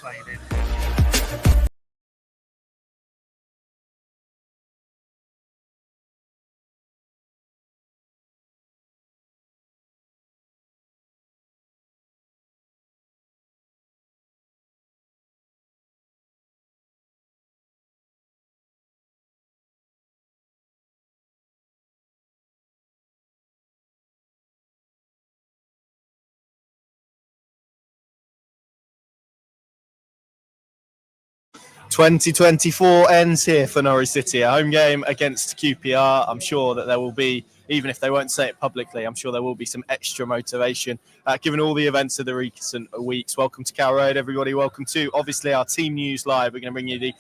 playing in. (2024) ends here for Norwich City, a home game against QPR. I'm sure that there will be, even if they won't say it publicly, I'm sure there will be some extra motivation given all the events of the recent weeks. Welcome to Carrow Road, everybody. Welcome to, obviously, our Team News Live. We're going to bring you the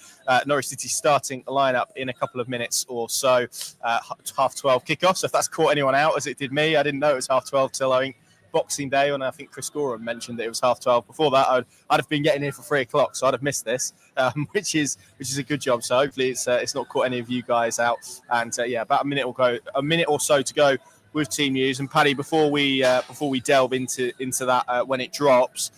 Norwich City starting lineup in a couple of minutes or so. 12:30 kickoff. So if that's caught anyone out, as it did me, I didn't know it was 12:30 till I think Boxing Day, and I think Chris Gorham mentioned that it was 12:30. Before that, I'd have been getting here for 3:00, so I'd have missed this, which is a good job. So hopefully it's not caught any of you guys out. And about a minute or so to go with team news. And Paddy, before we delve into that when it drops,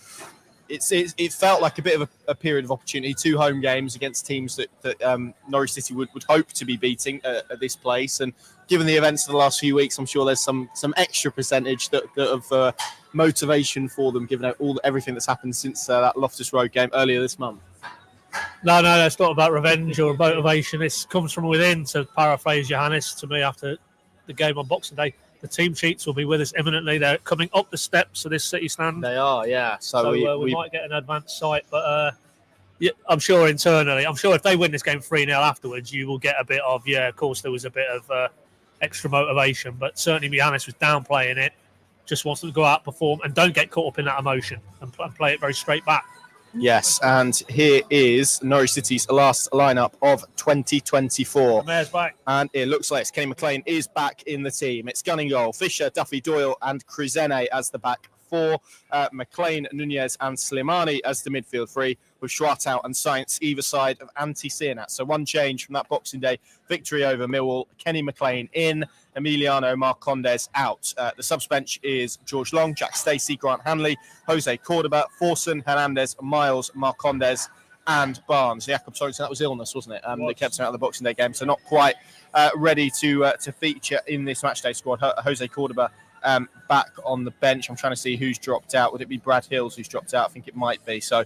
it felt like a bit of a period of opportunity. 2 home games against teams that Norwich City would hope to be beating at this place. And given the events of the last few weeks, I'm sure there's some extra percentage that of motivation for them, given everything that's happened since that Loftus Road game earlier this month. No, it's not about revenge or motivation. It comes from within, to paraphrase Johannes to me after the game on Boxing Day. The team sheets will be with us imminently. They're coming up the steps of this City stand. They are, yeah. So we might get an advanced sight, but I'm sure internally, if they win this game 3-0 afterwards, you will get a bit of, of course there was a bit of extra motivation, but certainly Johannes was downplaying it, just wants to go out, perform, and don't get caught up in that emotion and play it very straight back. Yes, and here is Norwich City's last lineup of 2024. The mayor's back. And it looks like Kenny McLean is back in the team. It's Gunning goal, Fisher, Duffy, Doyle and Krizene as the back 4. McLean, Nunez and Slimani as the midfield 3, with Schwartau and Sainz either side of Anti-Sienat. So one change from that Boxing Day victory over Millwall. Kenny McLean in, Emiliano Marcondes out. The subs bench is George Long, Jack Stacey, Grant Hanley, Jose Cordoba, Forson, Hernandez, Miles, Marcondes and Barnes. Jakob Sorensen, that was illness, wasn't it? That kept him out of the Boxing Day game, so not quite ready to feature in this matchday squad. Jose Cordoba back on the bench. I'm trying to see who's dropped out. Would it be Brad Hills who's dropped out? I think it might be. So,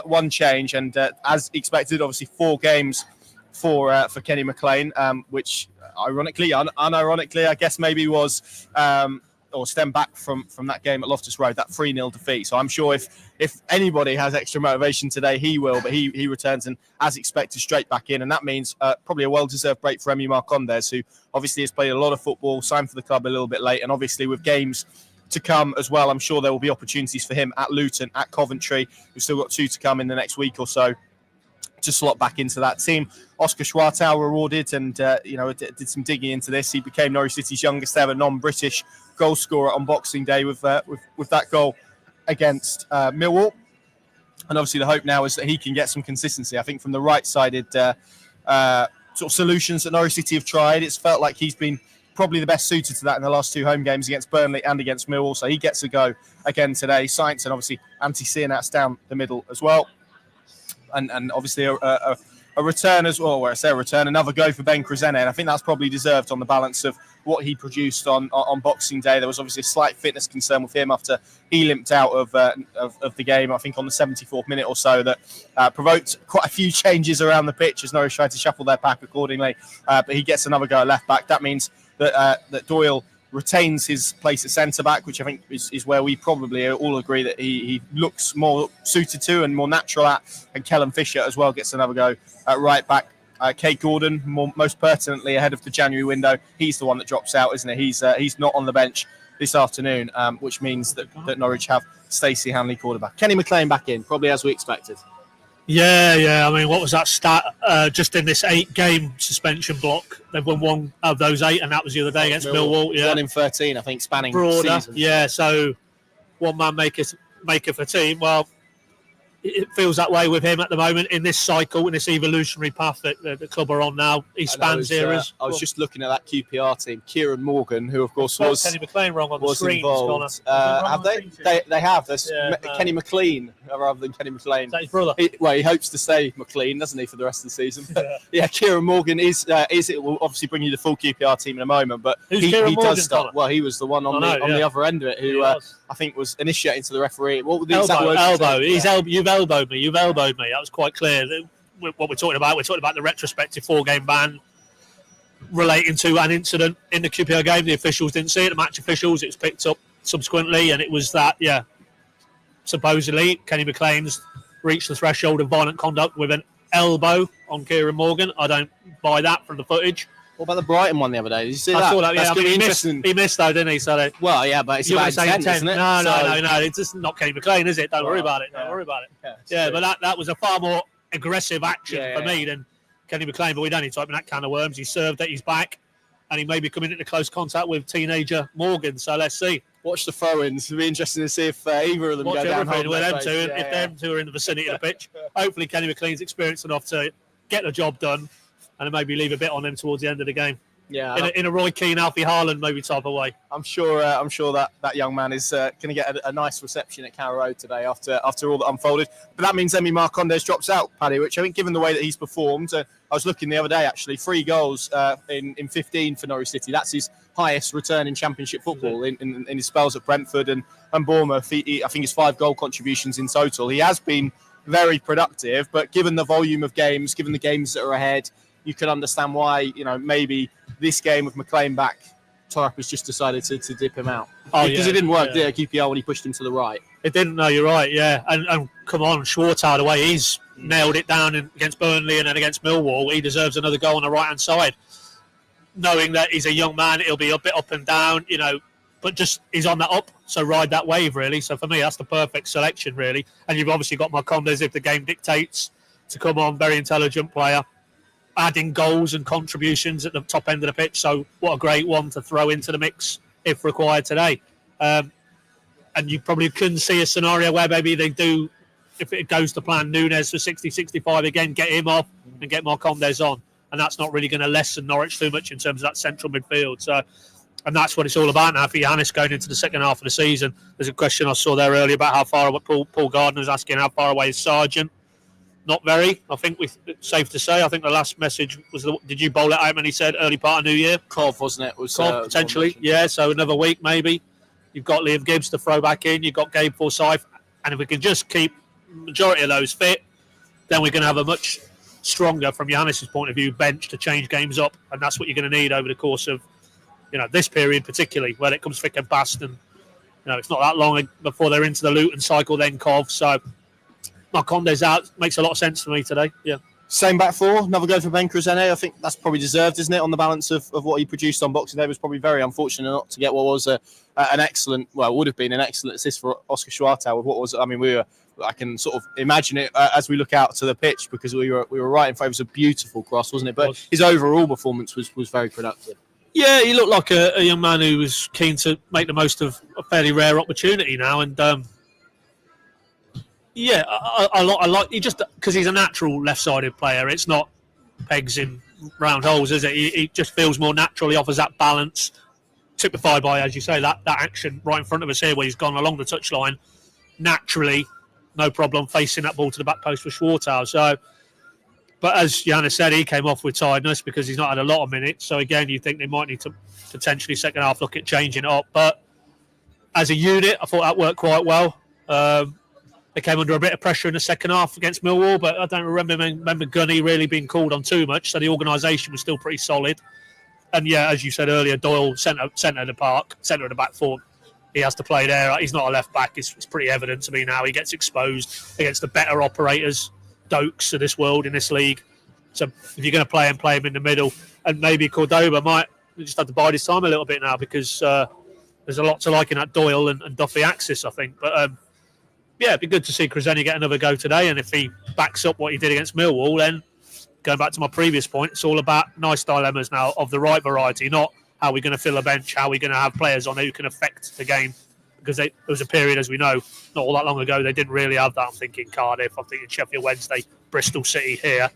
one change. And as expected, obviously 4 games for Kenny McLean, which ironically, unironically, I guess maybe was or stemmed back from that game at Loftus Road, that 3-0 defeat. So I'm sure if anybody has extra motivation today, he will. But he returns and, as expected, straight back in. And that means probably a well-deserved break for Emi Marcondes, who obviously has played a lot of football, signed for the club a little bit late. And obviously with games to come as well, I'm sure there will be opportunities for him at Luton, at Coventry. We've still got 2 to come in the next week or so to slot back into that team. Oscar Schwartau rewarded and did some digging into this. He became Norwich City's youngest ever non-British goal scorer on Boxing Day with that goal against Millwall. And obviously the hope now is that he can get some consistency. I think from the right-sided sort of solutions that Norwich City have tried, it's felt like he's been probably the best suited to that in the last 2 home games against Burnley and against Millwall. So he gets a go again today. Sainz and obviously Anti-Sienat's down the middle as well. And obviously a return as well, where I say a return, another go for Ben Krizene. And I think that's probably deserved on the balance of what he produced on Boxing Day. There was obviously a slight fitness concern with him after he limped out of the game, I think on the 74th minute or so, that provoked quite a few changes around the pitch as Norwich tried to shuffle their pack accordingly. But he gets another go at left back. That means that Doyle retains his place at centre-back, which I think is where we probably all agree that he looks more suited to and more natural at. And Kellen Fisher as well gets another go at right-back. Kate Gordon, most pertinently ahead of the January window, he's the one that drops out, isn't he? He's not on the bench this afternoon, which means that Norwich have Stacey, Hanley, Cordoba. Kenny McLean back in, probably as we expected. Yeah. I mean, what was that stat? Just in this 8-game suspension block, they've won 1 of those 8, and that was the other day against Millwall. Yeah, 1 in 13, I think, spanning broader season. Yeah, so one man maketh a team. Well, it feels that way with him at the moment in this cycle, in this evolutionary path that the club are on now. He spans eras. I was just looking at that QPR team. Kieran Morgan, who of course was Kenny McLean wrong on the screen. Involved. Have they? They have. There's Kenny McLean rather than Kenny McLean. Is that his brother? He hopes to stay McLean, doesn't he, for the rest of the season? Yeah, Kieran Morgan is. It will obviously bring you the full QPR team in a moment, but he does start. Well, he was the one on the other end of it who I think was initiating to the referee. What were the exact words? Elbow. You've elbowed me. You've elbowed me. That was quite clear. What we're talking about. We're talking about the retrospective 4-game ban relating to an incident in the QPR game. The officials didn't see it. The match officials. It was picked up subsequently, and it was that. Yeah, supposedly Kenny McLean's reached the threshold of violent conduct with an elbow on Kieran Morgan. I don't buy that from the footage. What about the Brighton one the other day? Did you see that? I saw that. That's Yeah, interesting. He missed though, didn't he? So well, yeah, but it's about intent, isn't it? No. It's just not Kenny McLean, is it? Don't worry about it. Don't worry about it. Yeah, but that was a far more aggressive action for me than Kenny McLean. But we don't need to open that can of worms. He served at his back, and he may be coming into close contact with teenager Morgan. So let's see. Watch the throw-ins. It'll be interesting to see if either of them go down. With them two, if them two are in the vicinity of the pitch. Hopefully, Kenny McLean's experienced enough to get the job done, and maybe leave a bit on him towards the end of the game. Yeah, in a Roy Keane, Alfie Haaland maybe type of way. I'm sure that young man is going to get a nice reception at Carrow Road today after all that unfolded. But that means Emi Marcondes drops out, Paddy, which I think, given the way that he's performed, I was looking the other day actually, 3 goals in 15 for Norwich City. That's his highest return in Championship football in his spells at Brentford and Bournemouth. I think it's 5 goal contributions in total. He has been very productive, but given the volume of games, given the games that are ahead, you can understand why, maybe this game with McLean back, Torp has just decided to dip him out. Because it didn't work, did it, at QPR when he pushed him to the right? It didn't, no, you're right, yeah. And come on, Schwartau, the way he's nailed it down against Burnley and then against Millwall, he deserves another goal on the right-hand side. Knowing that he's a young man, it'll be a bit up and down, but just he's on that up, so ride that wave, really. So for me, that's the perfect selection, really. And you've obviously got Marcondes, if the game dictates, to come on, very intelligent player, adding goals and contributions at the top end of the pitch. So what a great one to throw into the mix if required today. And you probably couldn't see a scenario where maybe they do, if it goes to plan, Nunes for 60-65 again, get him off and get Marcondes on. And that's not really going to lessen Norwich too much in terms of that central midfield. So, and that's what it's all about now for Giannis going into the second half of the season. There's a question I saw there earlier about how far away, Paul Gardner was asking how far away is Sargent. Not very. I think it's safe to say. I think the last message was, did you bowl it out when he said early part of New Year? Cov, wasn't it? Cov, potentially. Yeah, so another week maybe. You've got Liam Gibbs to throw back in. You've got Gabe Forsyth. And if we can just keep majority of those fit, then we're going to have a much stronger, from Giannis' point of view, bench to change games up. And that's what you're going to need over the course of this period particularly, where it comes thick and fast. And it's not that long before they're into the Luton cycle, then Cov. So Marcondes out makes a lot of sense for me today. Yeah. Same back four, another go for Ben Cruzene. I think that's probably deserved, isn't it? On the balance of what he produced on Boxing Day, was probably very unfortunate not to get what was an excellent, would have been an excellent assist for Oscar Schwartau with what was. I can sort of imagine it as we look out to the pitch, because we were right in favour. It was a beautiful cross, wasn't it? But his overall performance was very productive. Yeah, he looked like a young man who was keen to make the most of a fairly rare opportunity now, and. Yeah, I like he just because he's a natural left-sided player. It's not pegs in round holes, is it? He just feels more natural. He offers that balance, typified by, as you say, that action right in front of us here, where he's gone along the touchline naturally, no problem facing that ball to the back post for Schwartau. So, but as Giannis said, he came off with tiredness because he's not had a lot of minutes. So again, you think they might need to potentially second half look at changing it up. But as a unit, I thought that worked quite well. They came under a bit of pressure in the second half against Millwall, but I don't remember Gunny really being called on too much, so the organisation was still pretty solid. And yeah, as you said earlier, Doyle, centre of the back four, he has to play there. He's not a left back. It's pretty evident to me now. He gets exposed against the better operators, Dokes of this world in this league. So if you're going to play him in the middle, and maybe Cordoba might just have to bide his time a little bit now, because there's a lot to like in that Doyle and Duffy axis, I think. But yeah, it'd be good to see Cruzeni get another go today. And if he backs up what he did against Millwall, then going back to my previous point, it's all about nice dilemmas now of the right variety, not how we're going to fill a bench, how we're going to have players on who can affect the game because there was a period, as we know, not all that long ago, they didn't really have that. I'm thinking Cardiff, I'm thinking Sheffield Wednesday, Bristol City here.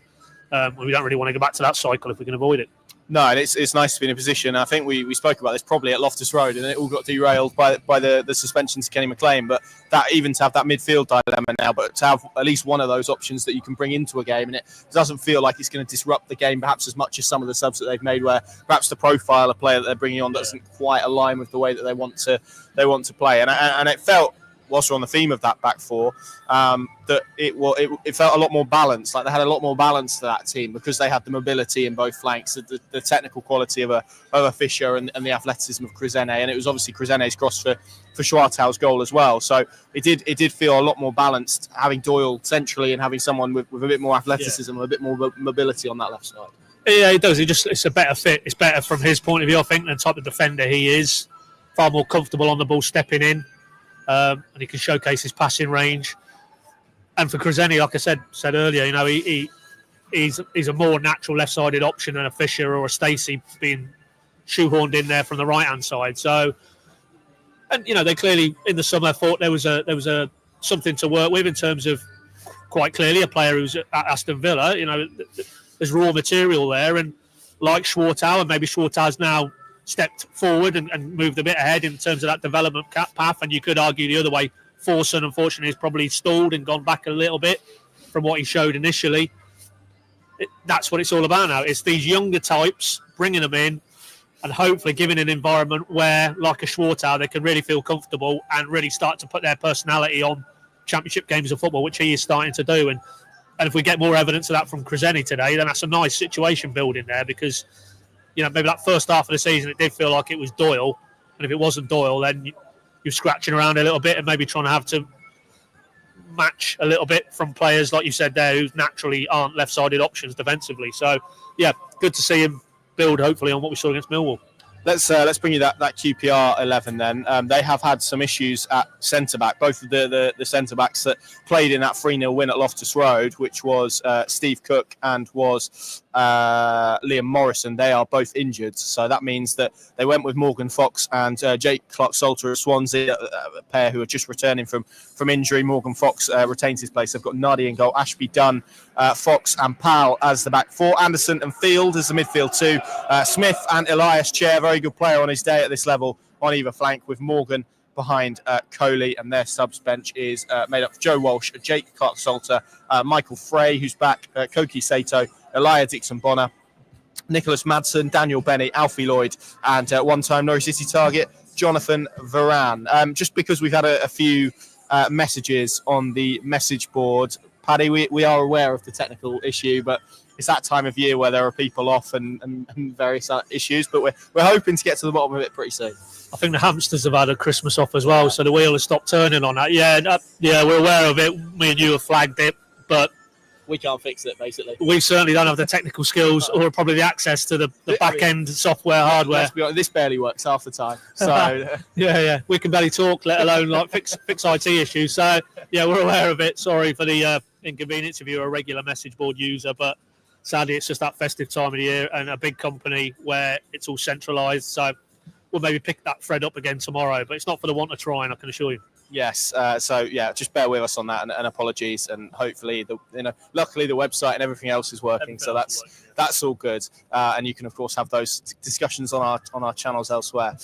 We don't really want to go back to that cycle if we can avoid it. No, and it's nice to be in a position. I think we spoke about this probably at Loftus Road, and it all got derailed by the suspension to Kenny McLean. But that even to have that midfield dilemma now, but to have at least one of those options that you can bring into a game, and it doesn't feel like it's going to disrupt the game perhaps as much as some of the subs that they've made, where perhaps the profile of player that they're bringing on doesn't quite align with the way that they want to play. And it felt, whilst we're on the theme of that back four, that it felt a lot more balanced. Like they had a lot more balance to that team because they had the mobility in both flanks, the technical quality of a Fisher and the athleticism of Crizene, and it was obviously Crizene's cross for Schwartau's goal as well. So it did feel a lot more balanced having Doyle centrally and having someone with a bit more athleticism and a bit more mobility on that left side. Yeah, it does. It's a better fit. It's better from his point of view, I think, the type of defender he is. Far more comfortable on the ball, stepping in. And he can showcase his passing range. And for Crizene, like I said earlier, you know, he's a more natural left-sided option than a Fisher or a Stacey being shoehorned in there from the right-hand side. So, and you know, they clearly in the summer thought there was a something to work with in terms of quite clearly a player who's at Aston Villa. You know, there's raw material there, and like Schwartau, and maybe Schwartau's now stepped forward and moved a bit ahead in terms of that development path. And you could argue the other way. Forson, unfortunately, has probably stalled and gone back a little bit from what he showed initially. That's what it's all about now. It's these younger types, bringing them in and hopefully giving an environment where, like a Schwartau, they can really feel comfortable and really start to put their personality on championship games of football, which he is starting to do. And if we get more evidence of that from Crizene today, then that's a nice situation building there because, you know, maybe that first half of the season, it did feel like it was Doyle. And if it wasn't Doyle, then you're scratching around a little bit and maybe trying to have to match a little bit from players, like you said there, who naturally aren't left-sided options defensively. So, yeah, good to see him build, hopefully, on what we saw against Millwall. Let's bring you that QPR 11 then. They have had some issues at centre-back. Both of the centre-backs that played in that 3-0 win at Loftus Road, which was Steve Cook and was Liam Morrison, they are both injured. So that means that they went with Morgan Fox and Jake Clark-Salter of Swansea, a pair who are just returning from injury. Morgan Fox retains his place. They've got Nadi in goal, Ashby Dunn, Fox and Powell as the back four. Anderson and Field as the midfield two. Smith and Elias Chair, very good player on his day at this level on either flank, with Morgan behind Coley, and their subs bench is made up of Joe Walsh, Jake Clark-Salter, Michael Frey, who's back, Koki Sato, Elijah Dixon-Bonner, Nicholas Madsen, Daniel Bennett, Alfie Lloyd, and one-time Norwich City target, Jonathan Varane. Just because we've had a few messages on the message board, Paddy, we are aware of the technical issue, but it's that time of year where there are people off and various issues, but we're hoping to get to the bottom of it pretty soon. I think the hamsters have had a Christmas off as well, so the wheel has stopped turning on that. Yeah, we're aware of it. Me and you have flagged it, but we can't fix it, basically. We certainly don't have the technical skills or probably the access to the back-end software, hardware. Let's be honest, this barely works half the time. So yeah. We can barely talk, let alone like fix IT issues. So, yeah, we're aware of it. Sorry for the inconvenience if you're a regular message board user, but sadly it's just that festive time of the year and a big company where it's all centralised. So we'll maybe pick that thread up again tomorrow, but it's not for the want of trying, I can assure you. Yes, so yeah, just bear with us on that, and apologies, and hopefully luckily the website and everything else is working, so that's all good, and you can of course have those discussions on our channels elsewhere.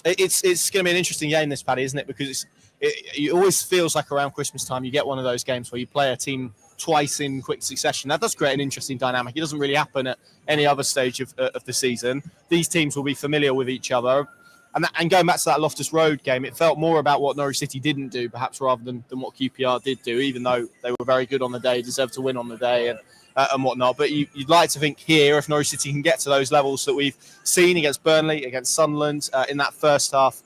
It's going to be an interesting game, this, Paddy, isn't it? Because it always feels like around Christmas time you get one of those games where you play a team twice in quick succession. That does create an interesting dynamic. It doesn't really happen at any other stage of the season. These teams will be familiar with each other. And going back to that Loftus Road game, it felt more about what Norwich City didn't do, perhaps, rather than what QPR did do, even though they were very good on the day, deserved to win on the day and whatnot. But you'd like to think here, if Norwich City can get to those levels that we've seen against Burnley, against Sunderland, in that first half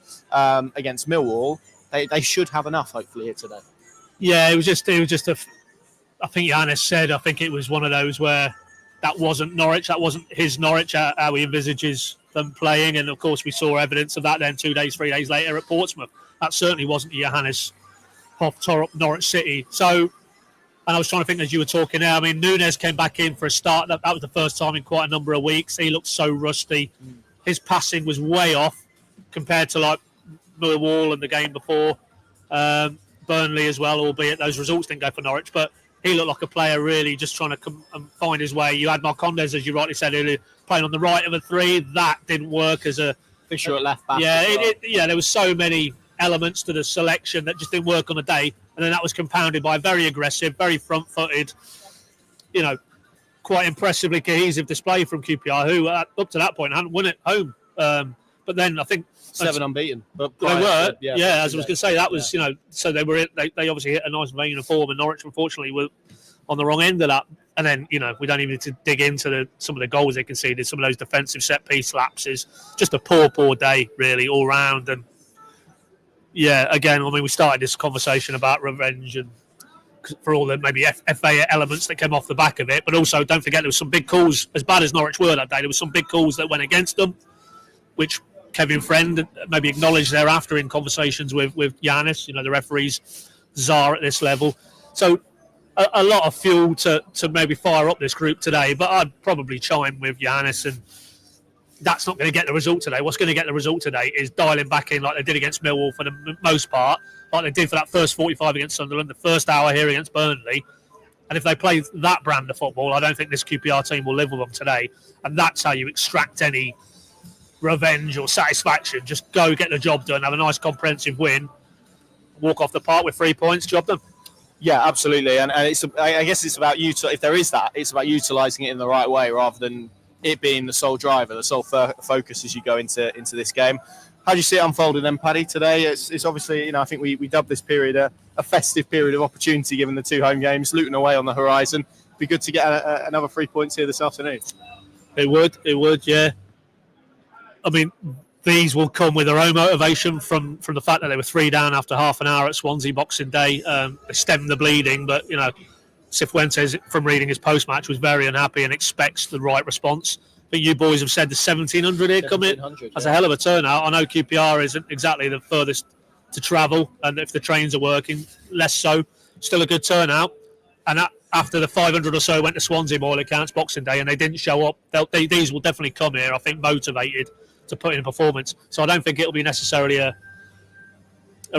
against Millwall, they should have enough, hopefully, here today. Yeah, it was just I think Yannis said, I think it was one of those where that wasn't Norwich, that wasn't his Norwich, how he envisages them playing, and of course we saw evidence of that then 3 days later at Portsmouth. That certainly wasn't Johannes Hoff tore up Norwich City. So, and I was trying to think as you were talking there, I mean, Nunes came back in for a start. That was the first time in quite a number of weeks. He looked so rusty. His passing was way off compared to like Millwall and the game before, Burnley as well, albeit those results didn't go for Norwich. But he looked like a player really just trying to come and find his way. You had Marcondes, as you rightly said earlier, playing on the right of a three. That didn't work as a Fisher at left back. Yeah, there was so many elements to the selection that just didn't work on the day. And then that was compounded by a very aggressive, very front-footed, quite impressively cohesive display from QPR, who up to that point hadn't won at home. But then I think 7 unbeaten. But they were, as I was going to say, that was, so they were. They obviously hit a nice vein of form, and Norwich, unfortunately, were on the wrong end of that. And then, we don't even need to dig into some of the goals they conceded, some of those defensive set-piece lapses. Just a poor day, really, all round. And, again, we started this conversation about revenge and for all the maybe FA elements that came off the back of it. But also, don't forget, there was some big calls, as bad as Norwich were that day, there was some big calls that went against them, which Kevin Friend maybe acknowledged thereafter in conversations with Giannis, the referee's czar at this level. So a lot of fuel to maybe fire up this group today, but I'd probably chime with Giannis, and that's not going to get the result today. What's going to get the result today is dialing back in like they did against Millwall for the most part, like they did for that first 45 against Sunderland, the first hour here against Burnley. And if they play that brand of football, I don't think this QPR team will live with them today. And that's how you extract any revenge or satisfaction. Just go get the job done, have a nice comprehensive win, walk off the park with 3 points, job done. Yeah, absolutely. And I guess it's about if there is that, it's about utilising it in the right way rather than it being the sole driver, the sole focus as you go into this game. How do you see it unfolding then, Paddy, today? It's obviously, I think we dubbed this period a festive period of opportunity given the 2 home games, Luton away on the horizon. It'd be good to get another 3 points here this afternoon. It would, yeah. These will come with their own motivation from the fact that they were 3 down after half an hour at Swansea Boxing Day. They stemmed the bleeding, but, Cifuentes, from reading his post-match, was very unhappy and expects the right response. But you boys have said the 1,700 here come in. That's a hell of a turnout. I know QPR isn't exactly the furthest to travel, and if the trains are working, less so. Still a good turnout. And after the 500 or so went to Swansea, by all accounts, Boxing Day, and they didn't show up, these will definitely come here, I think, motivated to put in a performance. So I don't think it'll be necessarily a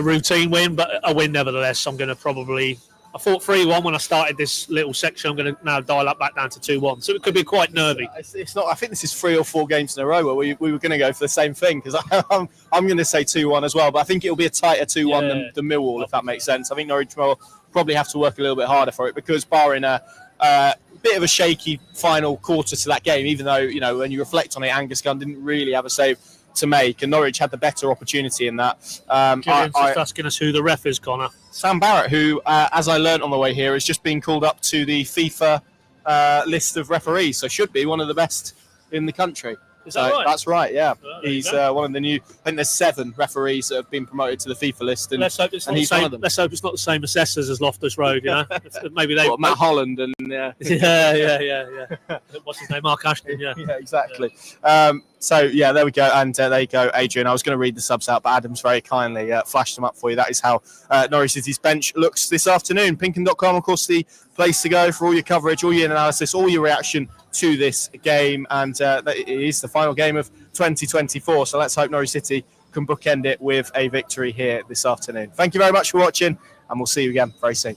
routine win, but a win nevertheless. I'm going to probably... I thought 3-1 when I started this little section. I'm going to now dial that back down to 2-1. So it could be quite nervy. It's not. I think this is 3 or 4 games in a row where we were going to go for the same thing, because I'm going to say 2-1 as well. But I think it'll be a tighter 2-1 than Millwall, if that makes sense. I think Norwich will probably have to work a little bit harder for it, because barring a bit of a shaky final quarter to that game, even though, when you reflect on it, Angus Gunn didn't really have a save to make, and Norwich had the better opportunity in that. Killian's just asking us who the ref is, Connor. Sam Barrett, who, as I learnt on the way here, has just been called up to the FIFA list of referees, so should be one of the best in the country. Is that right? That's right, yeah. Oh, he's one of the new, I think there's 7 referees that have been promoted to the FIFA list, and let's hope it's he's one of them. Let's hope it's not the same assessors as Loftus Road, Maybe they... Matt Holland and... Yeah, What's his name? Mark Ashton, yeah. Yeah, exactly. Yeah. There we go. And there you go, Adrian. I was going to read the subs out, but Adam's very kindly flashed them up for you. That is how Norwich City's bench looks this afternoon. Pinkin.com, of course, the place to go for all your coverage, all your analysis, all your reaction to this game. And it is the final game of 2024. So let's hope Norwich City can bookend it with a victory here this afternoon. Thank you very much for watching, and we'll see you again very soon.